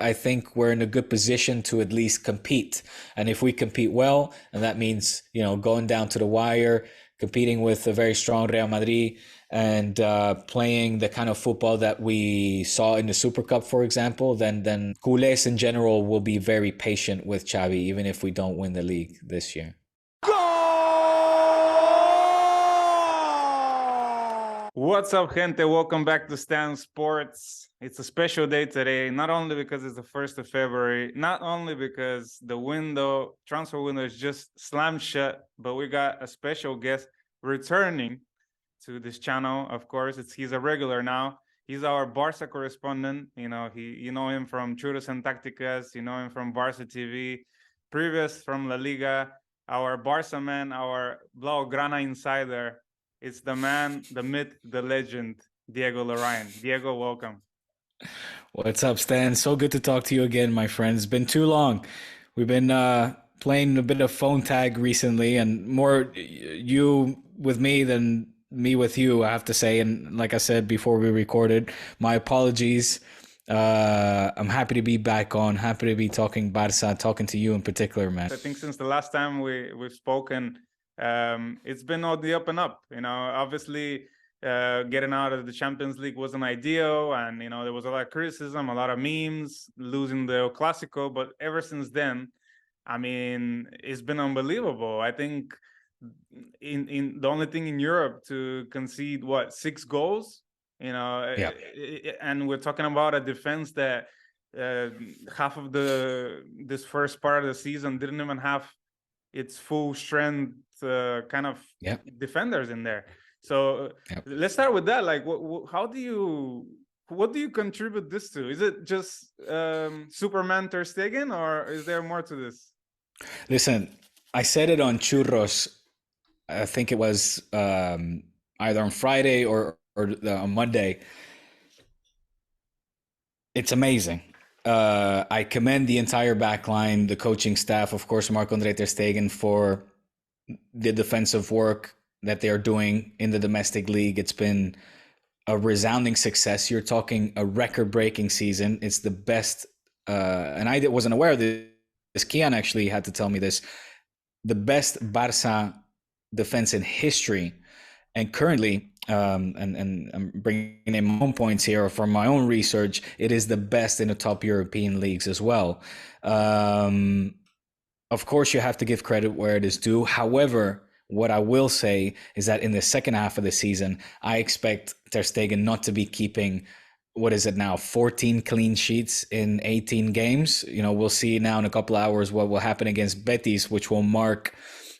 I think we're in a good position to at least compete. And if we compete well, and that means, going down to the wire, competing with a very strong Real Madrid, and playing the kind of football that we saw in the Super Cup, for example, then culés in general will be very patient with Xavi, even if we don't win the league this year. What's up, gente? Welcome back to Stan Sports. It's a special day today, not only because it's the 1st of February, not only because the transfer window is just slammed shut, but we got a special guest returning to this channel. Of course, he's a regular now. He's our Barca correspondent. You know him from Churros and Tácticas. You know him from Barca TV. Previous from LaLiga. Our Barca man, our Blaugrana insider. It's the man, the myth, the legend, Diego Lorijn. Diego, welcome. What's up, Stan? So good to talk to you again, my friend. It's been too long. We've been playing a bit of phone tag recently, and more you with me than me with you, I have to say. And like I said before we recorded, my apologies. I'm happy to be back on, happy to be talking Barca, talking to you in particular, man. I think since the last time we've spoken, it's been all the up and up. Obviously getting out of the Champions League wasn't ideal, and there was a lot of criticism, a lot of memes, losing the El Clasico, but ever since then, I mean, it's been unbelievable. I think in the only thing in Europe to concede 6 goals, Yeah. and we're talking about a defense that half of this first part of the season didn't even have its full strength kind of defenders in there. So let's start with that. Like, what do you contribute this to? Is it just Superman Ter Stegen, or is there more to this? Listen, I said it on Churros. I think it was either on Friday or on Monday. It's amazing. I commend the entire back line, the coaching staff, of course, Marc-André Ter Stegen, for the defensive work that they are doing in the domestic league. It's been a resounding success. You're talking a record-breaking season. It's the best, and I wasn't aware of this. Kian actually had to tell me this. The best Barca defense in history, and currently, and I'm bringing in my own points here from my own research, it is the best in the top European leagues as well. Of course, you have to give credit where it is due. However, what I will say is that in the second half of the season, I expect Ter Stegen not to be keeping, 14 clean sheets in 18 games. We'll see now in a couple of hours what will happen against Betis, which will mark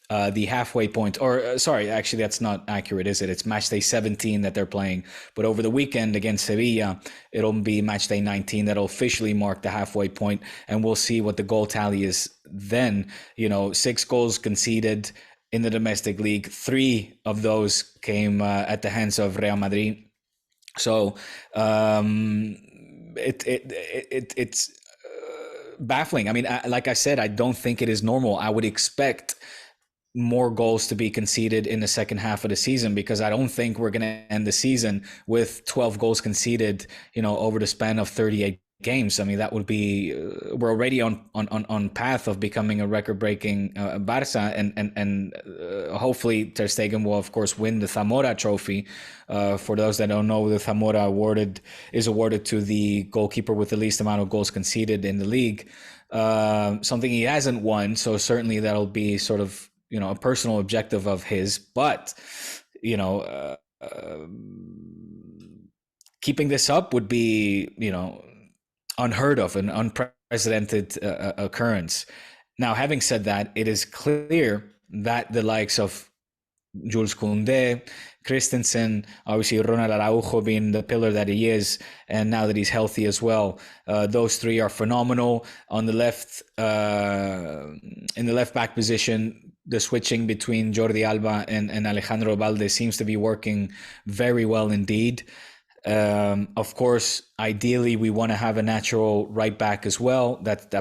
the halfway point, or sorry, actually that's not accurate, is it? It's match day 17 that they're playing, but over the weekend against Sevilla, it'll be match day 19 that'll officially mark the halfway point, and we'll see what the goal tally is then. 6 goals conceded in the domestic league, 3 of those came at the hands of Real Madrid. So it's baffling. I mean, like I said, I don't think it is normal. I would expect more goals to be conceded in the second half of the season, because I don't think we're going to end the season with 12 goals conceded, over the span of 38 games. I mean, that would be we're already on path of becoming a record-breaking Barca, and hopefully Ter Stegen will, of course, win the Zamora trophy. For those that don't know, the Zamora is awarded to the goalkeeper with the least amount of goals conceded in the league. Something he hasn't won, so certainly that'll be sort of a personal objective of his, but keeping this up would be unheard of, an unprecedented occurrence. Now, having said that, it is clear that the likes of Jules Koundé, Christensen, obviously Ronald Araujo being the pillar that he is, and now that he's healthy as well, those 3 are phenomenal. On the left, in the left back position, the switching between Jordi Alba and Alejandro Balde seems to be working very well indeed. Of course, ideally, we want to have a natural right back as well. That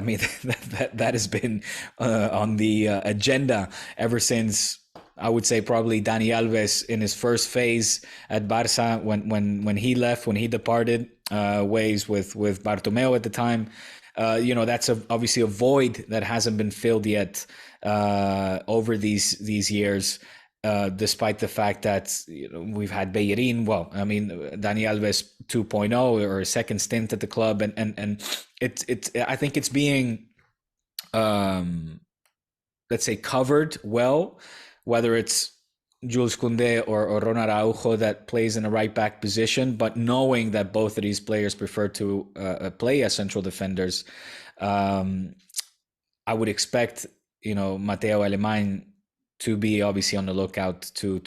has been on the agenda ever since, I would say, probably Dani Alves in his first phase at Barca, when he departed ways with Bartomeu at the time. That's obviously a void that hasn't been filled yet over these years. Despite the fact that we've had Bellerin, well, I mean, Dani Alves 2.0 or a second stint at the club, and it's I think it's being let's say covered well, whether it's Jules Koundé or Ron Araujo that plays in a right back position, but knowing that both of these players prefer to play as central defenders, I would expect Mateo Alemán to be obviously on the lookout to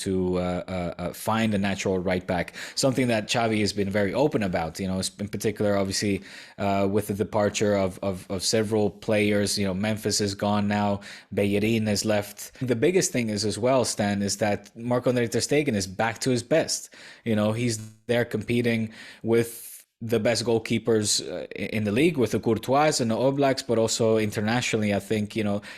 find a natural right back, something that Xavi has been very open about. In particular, obviously, with the departure of several players. Memphis is gone now. Bellerin has left. The biggest thing is as well, Stan, is that Marc-André Ter Stegen is back to his best. He's there competing with the best goalkeepers in the league, with the Courtois and the Oblaks, but also internationally. I think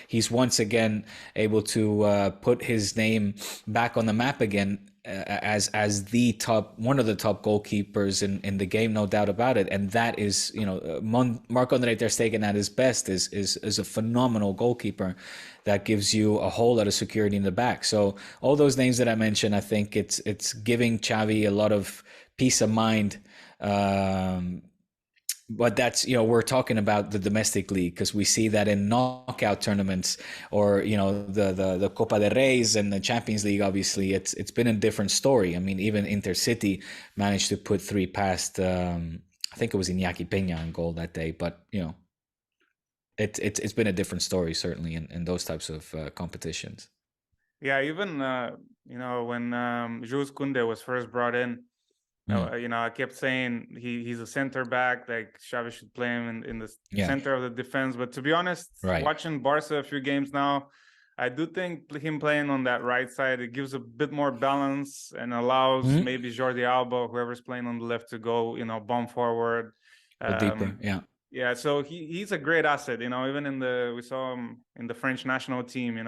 he's once again able to put his name back on the map again as one of the top goalkeepers in the game, no doubt about it. And that is Marc-André Ter Stegen at his best is a phenomenal goalkeeper that gives you a whole lot of security in the back. So all those names that I mentioned, I think it's giving Xavi a lot of peace of mind. But that's we're talking about the domestic league, because we see that in knockout tournaments or the Copa del Reis and the Champions League, obviously it's been a different story. I mean, even Intercity managed to put 3 past I think it was Iñaki Peña in goal that day, but it's been a different story certainly in those types of competitions. Yeah, even when Jules Koundé was first brought in, I kept saying he's a center back, like Xavi should play him in the center of the defense. But to be honest, watching Barca a few games now, I do think him playing on that right side, it gives a bit more balance and allows maybe Jordi Alba, whoever's playing on the left, to go, bomb forward. Deeper, yeah. Yeah, so he's a great asset, even we saw him in the French national team,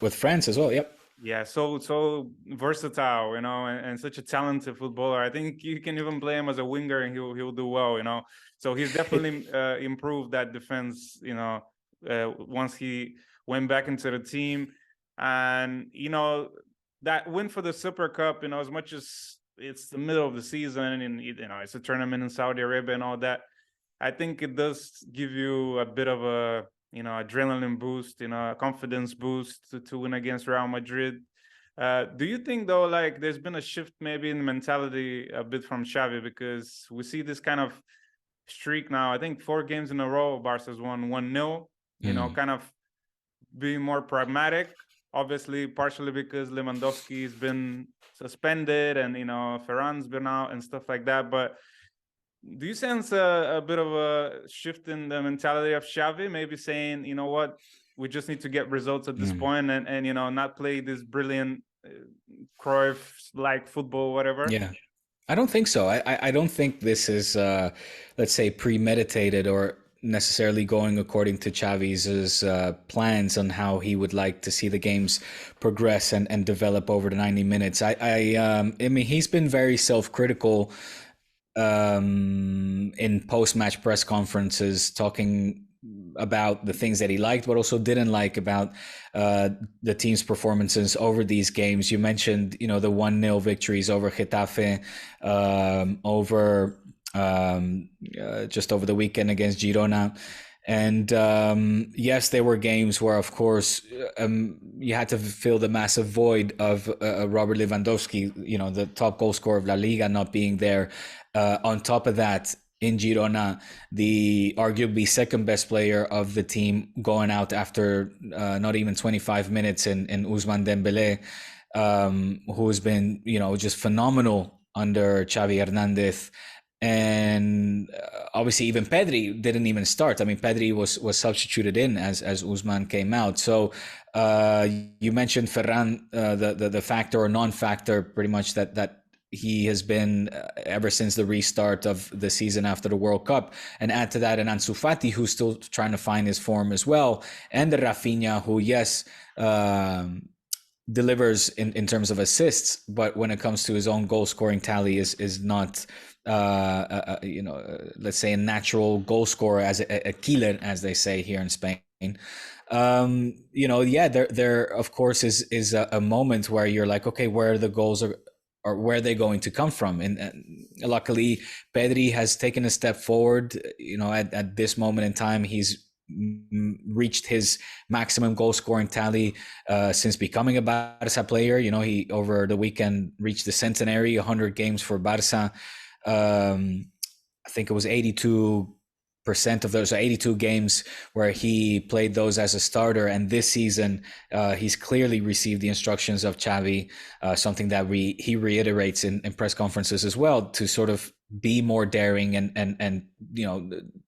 with France as well, yep. Yeah, so versatile, and such a talented footballer. I think you can even play him as a winger and he'll do well, So he's definitely improved that defense, once he went back into the team. And that win for the Super Cup, as much as it's the middle of the season and it's a tournament in Saudi Arabia and all that, I think it does give you a bit of a adrenaline boost, a confidence boost to win against Real Madrid. Do you think, though, like there's been a shift maybe in mentality a bit from Xavi, because we see this kind of streak now? I think 4 games in a row, Barca's won 1-0, kind of being more pragmatic, obviously partially because Lewandowski's been suspended and, Ferran's been out and stuff like that. But do you sense a bit of a shift in the mentality of Xavi, maybe saying, what, we just need to get results at this point and not play this brilliant Cruyff-like football, whatever? Yeah, I don't think so. I don't think this is, let's say, premeditated or necessarily going according to Xavi's plans on how he would like to see the games progress and develop over the 90 minutes. I mean, he's been very self-critical in post-match press conferences, talking about the things that he liked but also didn't like about the team's performances over these games. You mentioned the 1-0 victories over Getafe, over just over the weekend against Girona. And yes, there were games where, of course, you had to fill the massive void of Robert Lewandowski, the top goal scorer of LaLiga, not being there. On top of that, in Girona, the arguably second best player of the team going out after not even 25 minutes in Ousmane Dembélé, who has been, just phenomenal under Xavi Hernandez. And obviously even Pedri didn't even start. I mean, Pedri was substituted in as Ousmane came out. So you mentioned Ferran, the factor or non-factor pretty much that he has been ever since the restart of the season after the World Cup. And add to that an Ansu Fati, who's still trying to find his form as well. And the Rafinha, who, yes, delivers in terms of assists, but when it comes to his own goal scoring tally is not let's say a natural goal scorer, as a killer, as they say here in Spain. There of course is a moment where you're like, okay, where are the goals or where are they going to come from? And luckily, Pedri has taken a step forward. At this moment in time, he's reached his maximum goal scoring tally since becoming a Barca player. He over the weekend reached the centenary, 100 games for Barca. I think it was 82% of those, 82 games where he played those as a starter. And this season, he's clearly received the instructions of Xavi, something that he reiterates in press conferences as well, to sort of be more daring and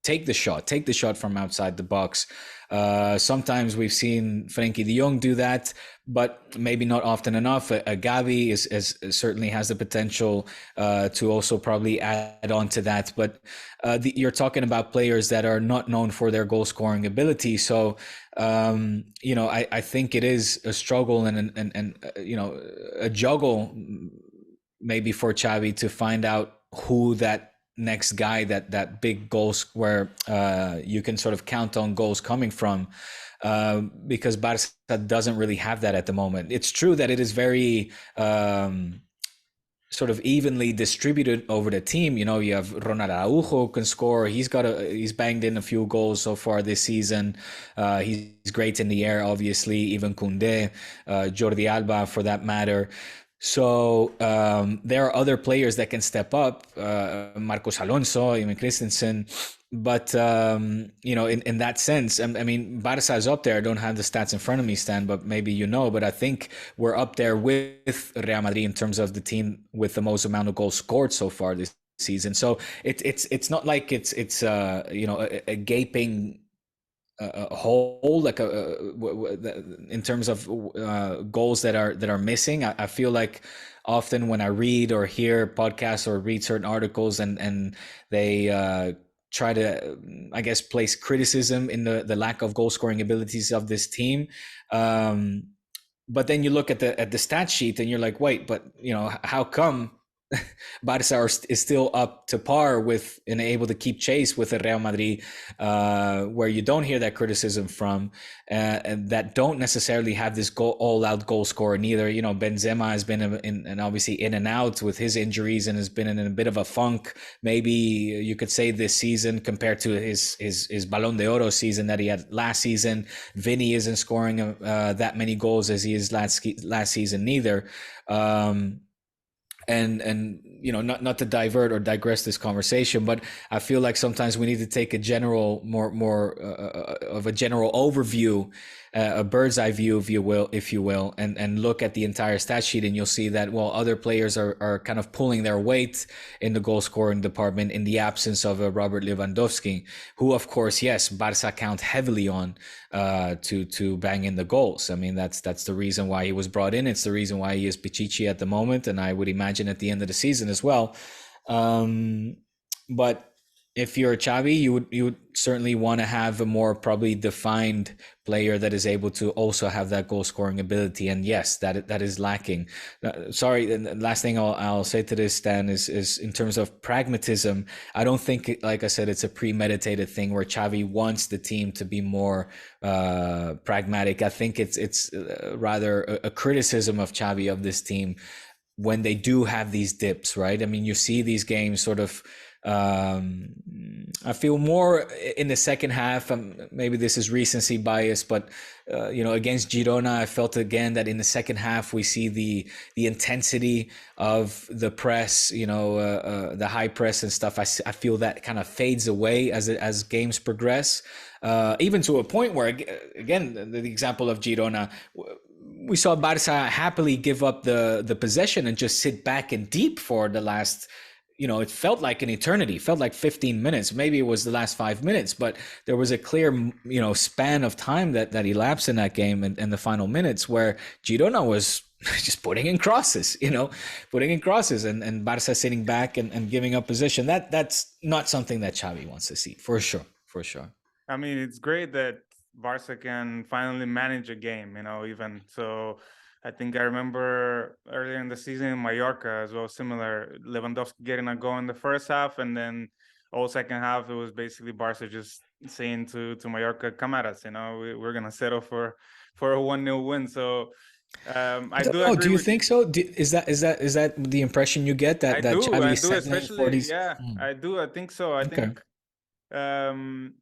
take the shot from outside the box. Sometimes we've seen Frenkie de Jong do that, but maybe not often enough. Gavi is certainly has the potential to also probably add on to that. But you're talking about players that are not known for their goal scoring ability. So I think it is a struggle and a juggle maybe for Xavi to find out who that next guy, that big goals where you can sort of count on goals coming from, because Barca doesn't really have that at the moment. It's true that it is very sort of evenly distributed over the team. You have Ronald Araujo can score. He's banged in a few goals so far this season. He's great in the air, obviously. Even Koundé, Jordi Alba, for that matter. So there are other players that can step up, Marcos Alonso, even Christensen. But, in that sense, I mean, Barca is up there. I don't have the stats in front of me, Stan, but maybe but I think we're up there with Real Madrid in terms of the team with the most amount of goals scored so far this season. So it's not like it's a gaping hole, like in terms of goals that are missing. I feel like often when I read or hear podcasts or read certain articles and they try to, I guess, place criticism in the lack of goal scoring abilities of this team. But then you look at the stat sheet and you're like, wait, but how come Barca is still up to par with and able to keep chase with the Real Madrid, where you don't hear that criticism from, and that don't necessarily have this all-out goal scorer neither. Benzema has been and obviously in and out with his injuries and has been in a bit of a funk. Maybe you could say this season compared to his Balón de Oro season that he had last season. Vinny isn't scoring that many goals as he is last season neither. And not to divert or digress this conversation, but I feel like sometimes we need to take a general more of a general overview, a bird's eye view, if you will, and look at the entire stat sheet, and you'll see that other players are kind of pulling their weight in the goal scoring department in the absence of Robert Lewandowski, who of course, yes, Barca count heavily on to bang in the goals. I mean, that's the reason why he was brought in. It's the reason why he is Pichichi at the moment, and I would imagine at the end of the season as well. But if you're Xavi, you would certainly want to have a more probably defined player that is able to also have that goal scoring ability. And yes, that is lacking. Sorry, the last thing I'll say to this, Stan, is in terms of pragmatism, I don't think, like I said, it's a premeditated thing where Xavi wants the team to be more pragmatic. I think it's rather a criticism of Xavi of this team when they do have these dips, right? I mean, you see these games sort of. I feel more in the second half. Maybe this is recency bias, but against Girona, I felt again that in the second half we see the intensity of the press, the high press and stuff. I feel that kind of fades away as games progress, even to a point where, again, the example of Girona, we saw Barca happily give up the possession and just sit back and deep for the last. It felt like an eternity, felt like 15 minutes. Maybe it was the last 5 minutes, but there was a clear, span of time that elapsed in that game and the final minutes where Girona was just putting in crosses, and Barca sitting back and giving up position. That's not something that Xavi wants to see, for sure. I mean, it's great that Barca can finally manage a game, even so. I think I remember earlier in the season in Mallorca as well, similar. Lewandowski getting a goal in the first half, and then all second half, it was basically Barca just saying to Mallorca, come at us, we're going to settle for a 1-0 win. So I I don't do know. agree Do you with think so? is that the impression you get I that do. Xavi I is do, settling for especially, these? yeah, I do. I think so. I Okay. think um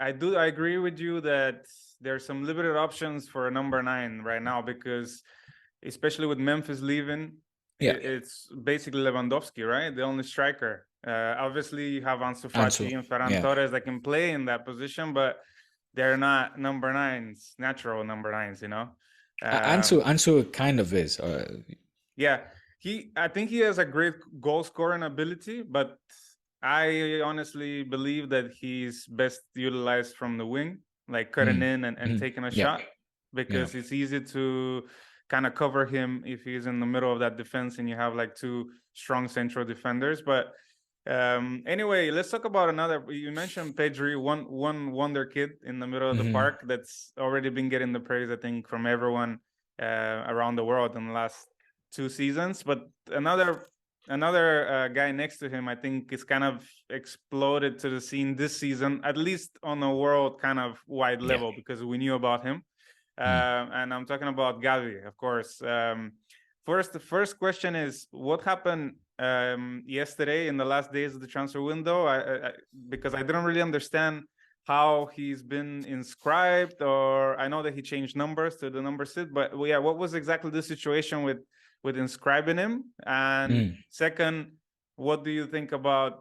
I do. I agree with you that there's some limited options for a number 9 right now, because especially with Memphis leaving, Yeah. it's basically Lewandowski, right? The only striker. Obviously, you have Ansu Ansu. Fati and Ferran Yeah. Torres that can play in that position, but they're not number 9s, natural number 9s. Ansu kind of is. Yeah, I think he has a great goal scoring ability, but I honestly believe that he's best utilized from the wing, like cutting Mm. in and taking a Yeah. shot, Yeah. because it's easy to kind of cover him if he's in the middle of that defense and you have like 2 strong central defenders. But anyway, let's talk about another. You mentioned Pedri, one wonder kid in the middle of the Hmm. park that's already been getting the praise, I think, from everyone around the world in the last 2 seasons. But another guy next to him, I think, is kind of exploded to the scene this season, at least on a world kind of wide Yeah. level, because we knew about him. Mm. And I'm talking about Gavi, of course. The first question is, what happened yesterday in the last days of the transfer window? Because I didn't really understand how he's been inscribed, or I know that he changed numbers to the number 6, but yeah, what was exactly the situation with inscribing him? And Mm. second, what do you think about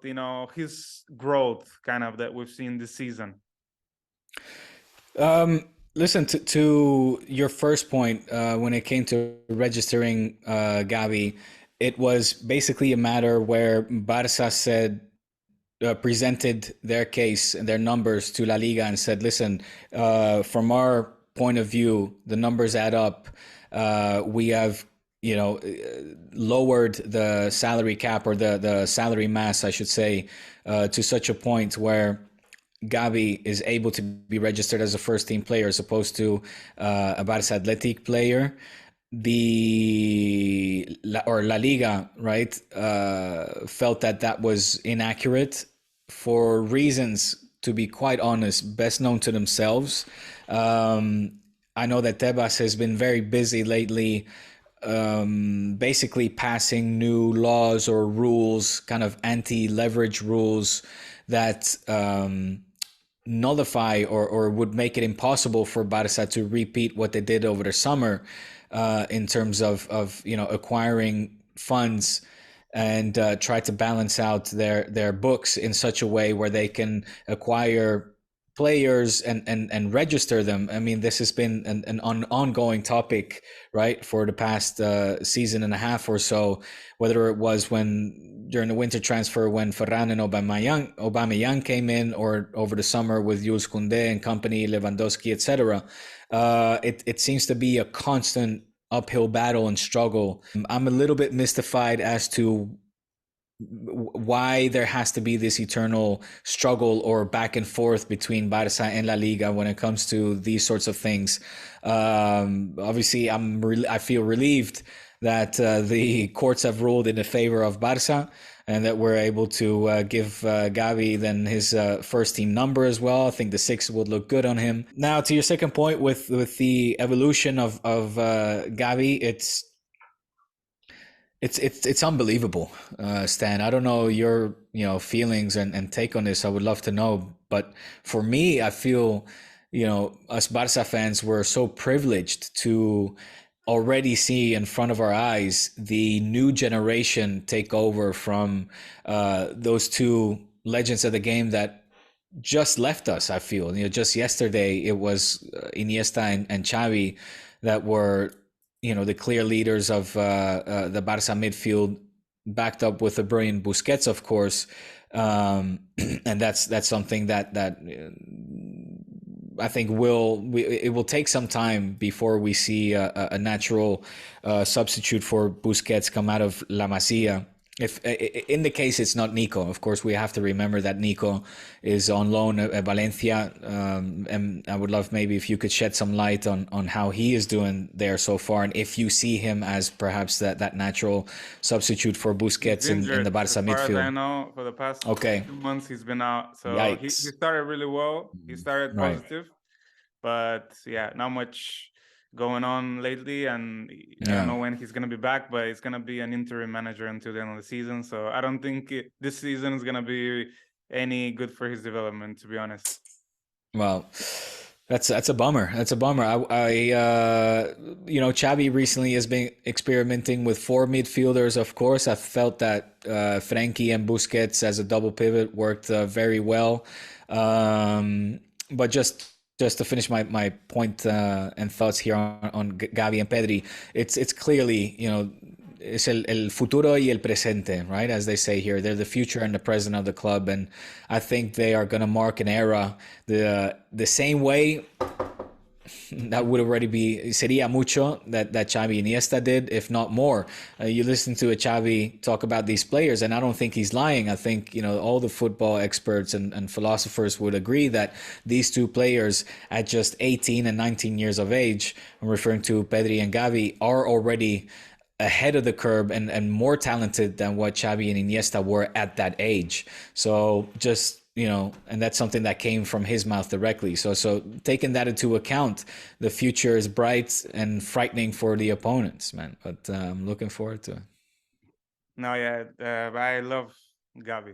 his growth kind of that we've seen this season? Listen to your first point when it came to registering Gavi. It was basically a matter where Barça said presented their case and their numbers to La Liga and said, "Listen, from our point of view, the numbers add up. We have." Lowered the salary cap, or the salary mass, I should say, to such a point where Gavi is able to be registered as a first team player as opposed to a Barça Athletic player. La Liga, right, felt that was inaccurate for reasons, to be quite honest, best known to themselves. I know that Tebas has been very busy lately, basically passing new laws or rules, kind of anti-leverage rules that nullify or would make it impossible for Barca to repeat what they did over the summer in terms of acquiring funds and try to balance out their books in such a way where they can acquire players and register them. I mean, this has been an ongoing topic, right, for the past season and a half or so, whether it was during the winter transfer when Ferran and Aubameyang came in, or over the summer with Jules Koundé and company, Lewandowski, etc. It seems to be a constant uphill battle and struggle. I'm a little bit mystified as to why there has to be this eternal struggle or back and forth between Barça and La Liga when it comes to these sorts of things. Obviously, I feel relieved that the courts have ruled in the favor of Barça, and that we're able to give Gavi then his first team number as well. I think the 6 would look good on him. Now, to your second point with the evolution of Gavi, it's unbelievable, Stan. I don't know your feelings and take on this. I would love to know. But for me, I feel us Barca fans were so privileged to already see in front of our eyes the new generation take over from those 2 legends of the game that just left us. I feel just yesterday it was Iniesta and Xavi that were the clear leaders of the Barca midfield, backed up with a brilliant Busquets, of course. And that's something that I think it will take some time before we see a natural substitute for Busquets come out of La Masia. if in the case it's not Nico, of course we have to remember that Nico is on loan at Valencia, and I would love maybe if you could shed some light on how he is doing there so far, and if you see him as perhaps that natural substitute for He's Busquets in the injured, as Barca far as I midfield. know. For the past Okay, 2 months, he's been out. So he yikes. started really well. He started Right. positive, but yeah, not much going on lately. And I don't Yeah. know when he's gonna be back, but he's gonna be an interim manager until the end of the season. So I don't think this season is gonna be any good for his development, to be honest. Well, that's a bummer. That's a bummer. Xavi recently has been experimenting with four midfielders. Of course, I felt that Frankie and Busquets as a double pivot worked very well. But just to finish my point and thoughts here on Gavi and Pedri, it's clearly, es el futuro y el presente, right? As they say here, they're the future and the present of the club, and I think they are going to mark an era the same way that would already be sería mucho that Xavi Iniesta did, if not more. You listen to a Xavi talk about these players, and I don't think he's lying. I think all the football experts and philosophers would agree that these two players at just 18 and 19 years of age, I'm referring to Pedri and Gavi, are already ahead of the curve and more talented than what Xavi and Iniesta were at that age. So just and that's something that came from his mouth directly. So taking that into account, the future is bright and frightening for the opponents, man. But I'm looking forward to it. No, yeah, I love Gavi.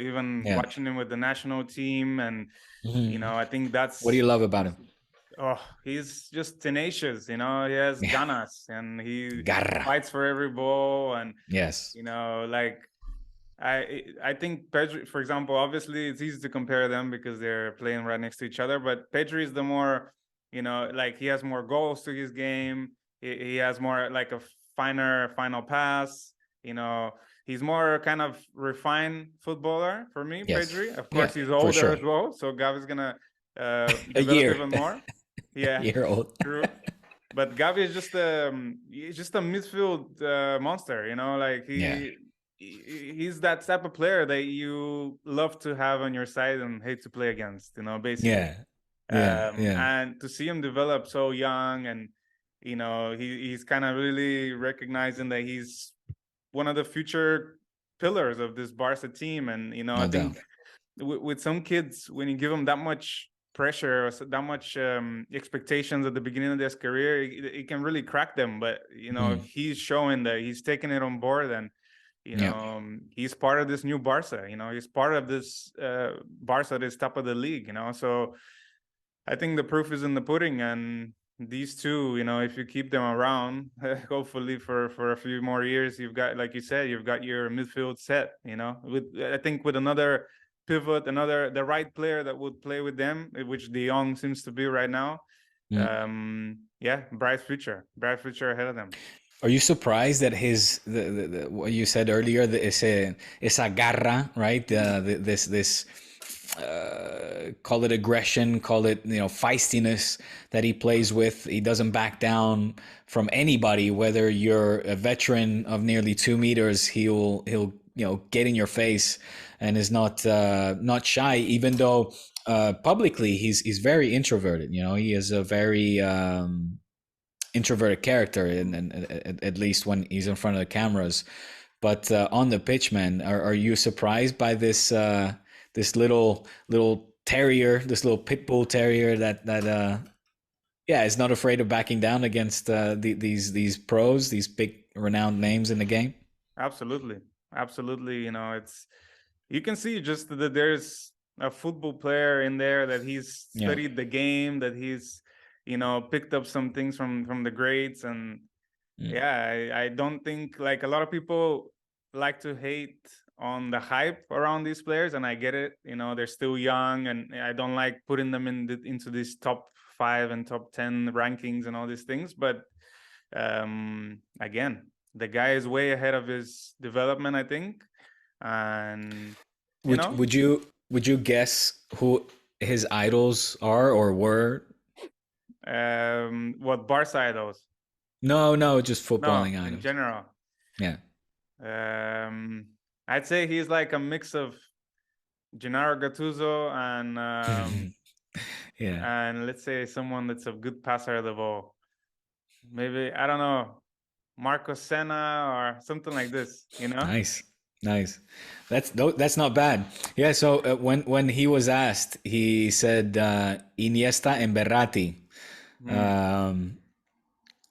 Even Yeah. watching him with the national team, and Mhm. I think What do you that's love about him? oh, he's just tenacious. He has Yeah. ganas, and he Garra. fights for every ball. And Yes. like I think Pedri, for example, obviously it's easy to compare them because they're playing right next to each other. But Pedri is the more, like he has more goals to his game. He has more like a finer final pass. He's more kind of refined footballer for me. Yes. Pedri, of Yeah, course, he's for older sure. as well, so Gavi's gonna A develop year. even more. A Yeah, year old. true. But Gavi is he's just a midfield monster. Like Yeah. he's that type of player that you love to have on your side and hate to play against. Basically. Yeah. Yeah. Yeah. And to see him develop so young, and he's kind of really recognizing that he's one of the future pillars of this Barca team. And I No doubt. think with some kids, when you give them that much pressure or that much expectations at the beginning of their career, it can really crack them. But he's showing that he's taking it on board, and Yeah. he's part of this new Barca. He's part of this Barca that's top of the league. So I think the proof is in the pudding. And these two, if you keep them around, hopefully for a few more years, you've got, like you said, you've got your midfield set. I think with another pivot, the right player that would play with them, which De Jong seems to be right now. Yeah, bright future ahead of them. Are you surprised that the what you said earlier, esa garra, right? This call it aggression, call it feistiness that he plays with. He doesn't back down from anybody, whether you're a veteran of nearly 2 meters. He'll get in your face and is not shy, even though publicly he's very introverted. He is a very introverted character, and at least when he's in front of the cameras. But on the pitch, man, are you surprised by this little terrier, this little pit bull terrier that yeah, is not afraid of backing down against these pros, these big renowned names in the game? Absolutely. It's, you can see just that there's a football player in there, that he's Yeah. studied the game, that he's picked up some things from the greats. And yeah, I don't think, like, a lot of people like to hate on the hype around these players, and I get it. They're still young, and I don't like putting them into these top 5 and top 10 rankings and all these things. But again, the guy is way ahead of his development, I think. And would you guess who his idols are or were? what Barca idols? No, just No, footballing in idols. general. Yeah. I'd say he's like a mix of Gennaro Gattuso Yeah. and let's say someone that's a good passer of the ball. Maybe I don't know, Marco Senna or something like this. You know? Nice, nice. That's not bad. Yeah. So when he was asked, he said Iniesta and Berratti, Mm. um,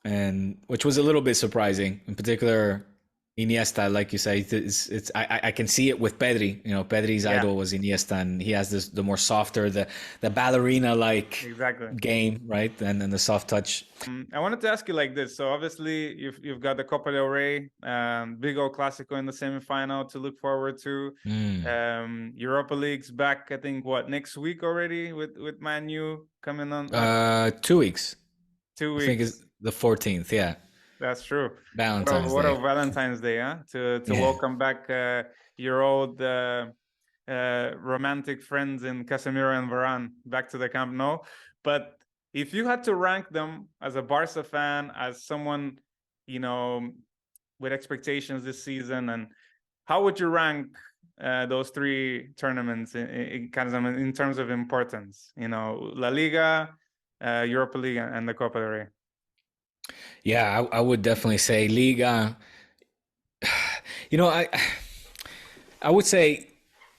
and which was a little bit surprising. In particular, Iniesta, like you say, it's I can see it with Pedri. You know, Pedri's Yeah, idol was Iniesta, and he has this the more softer, the ballerina like exactly. game, right, and the soft touch. I wanted to ask you like this. So obviously you've got the Copa del Rey, big old Clasico in the semifinal to look forward to. Mm. Europa League's back, I think, what, next week already with Man U coming on 2 weeks. two I think it's weeks. the 14th. Yeah, That's true. Valentine's What a Day. Valentine's Day, huh? To Yeah. welcome back your old romantic friends in Casemiro and Varane back to the Camp Nou. But if you had to rank them as a Barca fan, as someone, you know, with expectations this season, and how would you rank those three tournaments in terms of importance? You know, La Liga, Europa League, and the Copa del Rey. Yeah, I would definitely say Liga. You know, I would say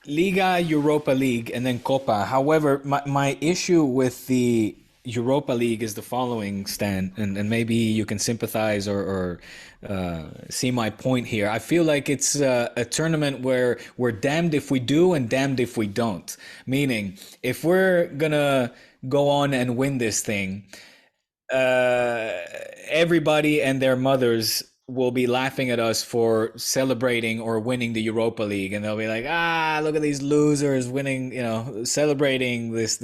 Liga, Europa League, and then Copa. However, my issue with the Europa League is the following, Stan, and maybe you can sympathize or see my point here. I feel like it's a tournament where we're damned if we do and damned if we don't. Meaning, if we're gonna go on and win this thing, uh, everybody and their mothers will be laughing at us for celebrating or winning the Europa League, and they'll be like, "Ah, look at these losers winning! You know, celebrating this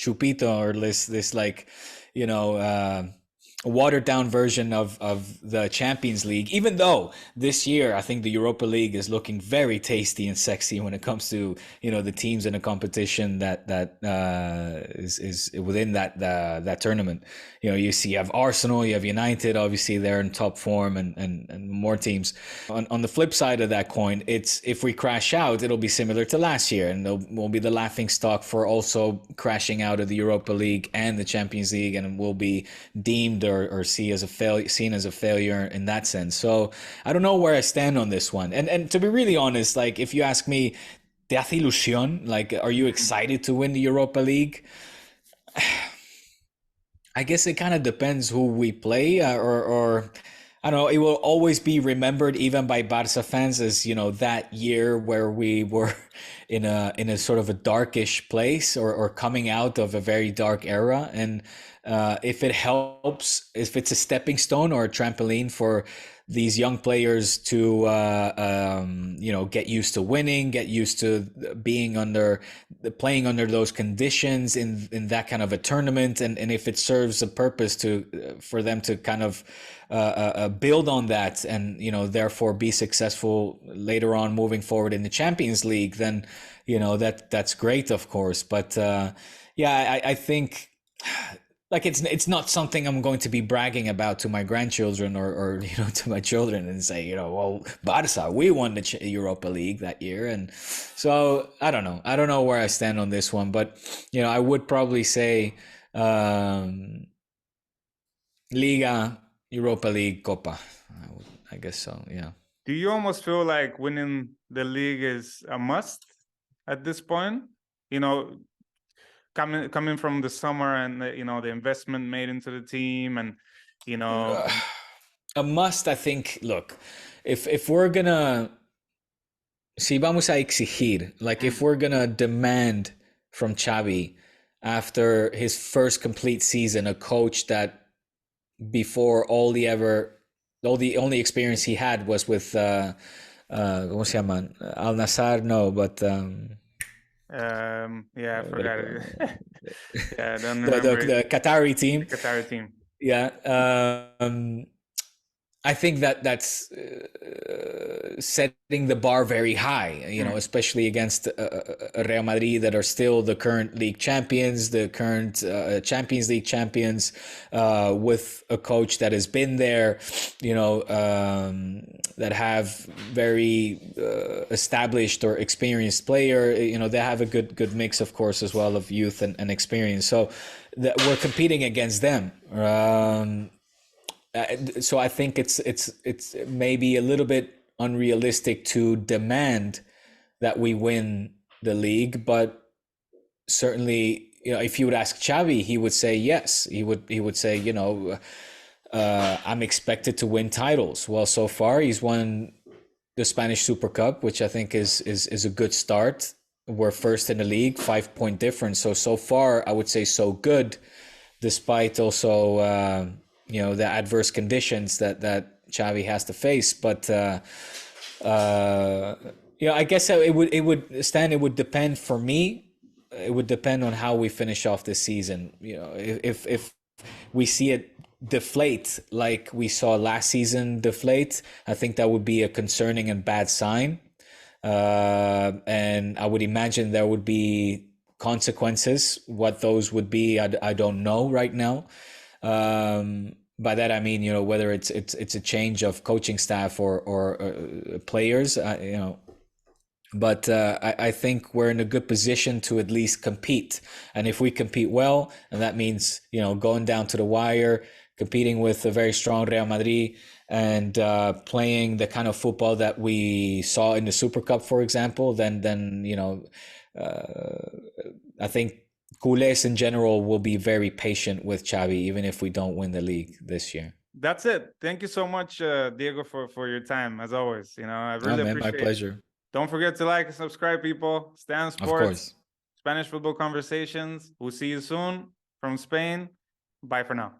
chupito or this like, you know." Watered down version of the Champions League. Even though this year I think the Europa League is looking very tasty and sexy when it comes to the teams in a competition that is within that tournament. You see, you have Arsenal, you have United. Obviously, they're in top form, and more teams. On the flip side of that coin, it's if we crash out, it'll be similar to last year, and we'll be the laughing stock for also crashing out of the Europa League and the Champions League, and we'll be deemed or seen as a failure in that sense. So I don't know where I stand on this one. And to be really honest, like if you ask me, ¿te hace ilusión? Like, are you excited to win the Europa League? I guess it kind of depends who we play, or I don't know. It will always be remembered, even by Barca fans, as that year where we were in a sort of a darkish place, or coming out of a very dark era. And if it helps, if it's a stepping stone or a trampoline for these young players to get used to winning, get used to playing under those conditions in that kind of a tournament, and if it serves a purpose for them to kind of build on that, and therefore be successful later on moving forward in the Champions League, then that's great, of course. But yeah, I think like it's not something I'm going to be bragging about to my grandchildren or to my children and say, well, Barca, we won the Europa League that year. And so I don't know where I stand on this one, but I would probably say Liga, Europa League, Copa. I guess so. Yeah. Do you almost feel like winning the league is a must at this point? Coming from the summer and the investment made into the team, and a must. I think. Look, if we're gonna si vamos a exigir, like if we're gonna demand from Xavi after his first complete season, a coach that before all the only experience he had was with ¿cómo se llaman? Al Nassr, no, but yeah, I forgot it. Yeah, I don't the remember the Qatari team. the Qatari team. Yeah. I think that that's setting the bar very high, especially against Real Madrid that are still the current league champions, the current Champions League champions, with a coach that has been there, that have very established or experienced player. They have a good mix, of course, as well of youth and experience. So we're competing against them. So I think it's maybe a little bit unrealistic to demand that we win the league, but certainly, if you would ask Xavi, he would say yes. He would say, I'm expected to win titles. Well, so far he's won the Spanish Super Cup, which I think is a good start. We're first in the league, 5-point difference. So far, I would say so good, despite also the adverse conditions that Xavi has to face. But I guess it would depend for me. It would depend on how we finish off this season. If we see it deflate like we saw last season deflate, I think that would be a concerning and bad sign. And I would imagine there would be consequences. What those would be, I don't know right now. By that I mean, whether it's a change of coaching staff or players, But I think we're in a good position to at least compete. And if we compete well, and that means, going down to the wire, competing with a very strong Real Madrid, and playing the kind of football that we saw in the Super Cup, for example, then I think culés in general will be very patient with Xavi, even if we don't win the league this year. That's it. Thank you so much, Diego, for your time, as always. I really appreciate my pleasure. it. Don't forget to like and subscribe, people. Stan Sports, of course. Spanish Football Conversations. We'll see you soon from Spain. Bye for now.